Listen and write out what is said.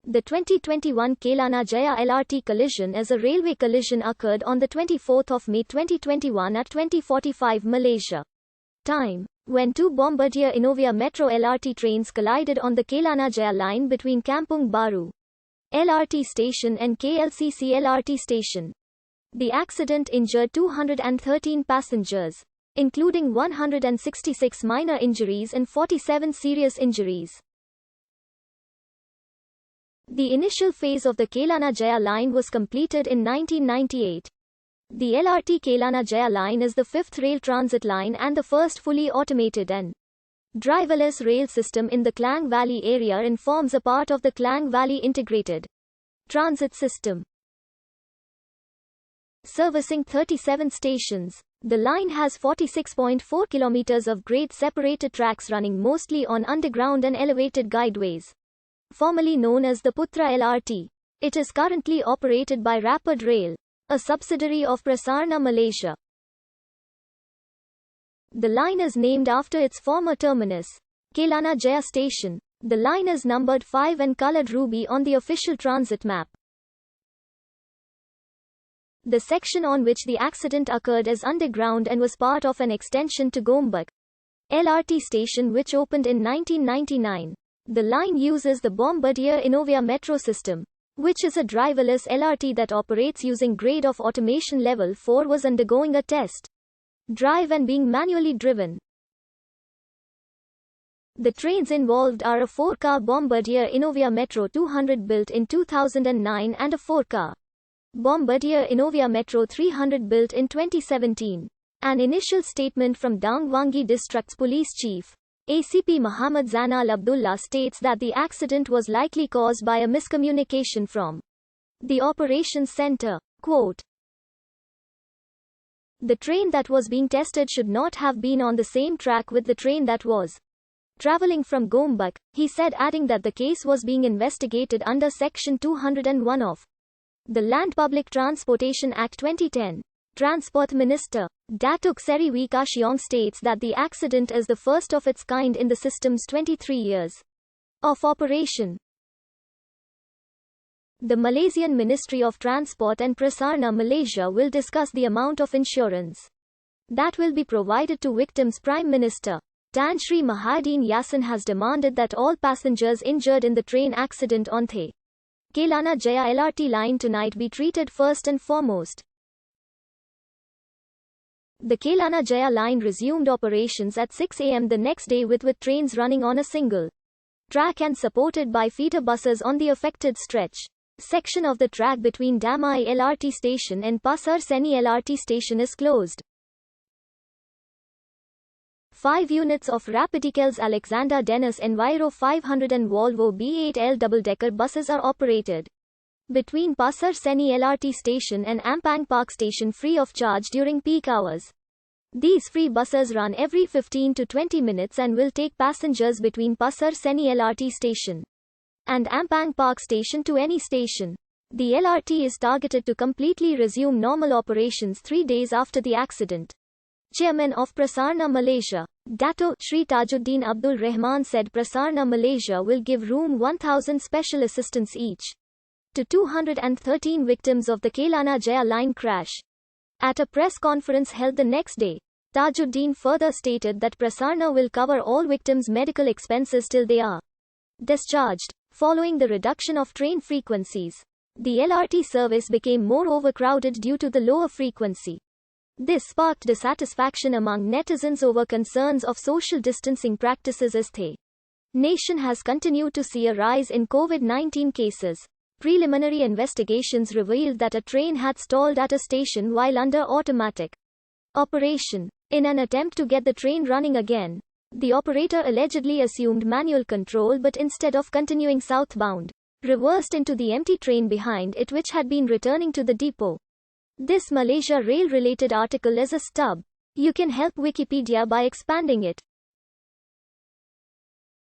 The 2021 Kelana Jaya LRT collision is a railway collision occurred on the 24th of May 2021 at 20:45 Malaysia time, when two Bombardier Innovia Metro LRT trains collided on the Kelana Jaya line between Kampung Baru LRT station and KLCC LRT station. The accident injured 213 passengers, including 166 minor injuries and 47 serious injuries. The initial phase of the Kelana Jaya line was completed in 1998. The LRT Kelana Jaya line is the fifth rail transit line and the first fully automated and driverless rail system in the Klang Valley area and forms a part of the Klang Valley Integrated Transit System. Servicing 37 stations, the line has 46.4 kilometers of grade-separated tracks running mostly on underground and elevated guideways. Formerly known as the Putra LRT, it is currently operated by Rapid Rail, a subsidiary of Prasarana Malaysia. The line is named after its former terminus, Kelana Jaya Station. The line is numbered 5 and colored ruby on the official transit map. The section on which the accident occurred is underground and was part of an extension to Gombak LRT station which opened in 1999. The line uses the Bombardier Innovia Metro system, which is a driverless LRT that operates using grade of automation level 4, was undergoing a test drive and being manually driven. The trains involved are a 4-car Bombardier Innovia Metro 200 built in 2009 and a 4-car Bombardier Innovia Metro 300 built in 2017. An initial statement from Dang Wangi District's Police Chief, ACP Muhammad Zanal Abdullah, states that the accident was likely caused by a miscommunication from the operations center. Quote, "The train that was being tested should not have been on the same track with the train that was traveling from Gombak," he said, adding that the case was being investigated under Section 201 of the Land Public Transportation Act 2010. Transport Minister Datuk Seri Wikash states that the accident is the first of its kind in the system's 23 years of operation. The Malaysian Ministry of Transport and Prasarana Malaysia will discuss the amount of insurance that will be provided to victims. Prime Minister Tan Sri Mahathir Yassin has demanded that all passengers injured in the train accident on the Kelana Jaya LRT line tonight be treated first and foremost. The Kelana Jaya line resumed operations at 6 am the next day with trains running on a single track and supported by feeder buses on the affected stretch. Section of the track between Damai LRT station and Pasar Seni LRT station is closed. 5 units of Rapidicel's Alexander Dennis Enviro 500 and Volvo B8L double-decker buses are operated between Pasar Seni LRT station and Ampang Park station free of charge during peak hours. These free buses run every 15 to 20 minutes and will take passengers between Pasar Seni LRT station and Ampang Park station to any station. The LRT is targeted to completely resume normal operations 3 days after the accident. Chairman of Prasarana Malaysia, Dato Sri Tajuddin Abdul Rahman, said Prasarana Malaysia will give room 1,000 special assistance each to 213 victims of the Kelana Jaya line crash. At a press conference held the next day, Tajuddin further stated that Prasarana will cover all victims' medical expenses till they are discharged. Following the reduction of train frequencies, the LRT service became more overcrowded due to the lower frequency. This sparked dissatisfaction among netizens over concerns of social distancing practices as the nation has continued to see a rise in COVID-19 cases. Preliminary investigations revealed that a train had stalled at a station while under automatic operation. In an attempt to get the train running again, the operator allegedly assumed manual control but instead of continuing southbound, reversed into the empty train behind it which had been returning to the depot. This Malaysia Rail related article is a stub. You can help Wikipedia by expanding it.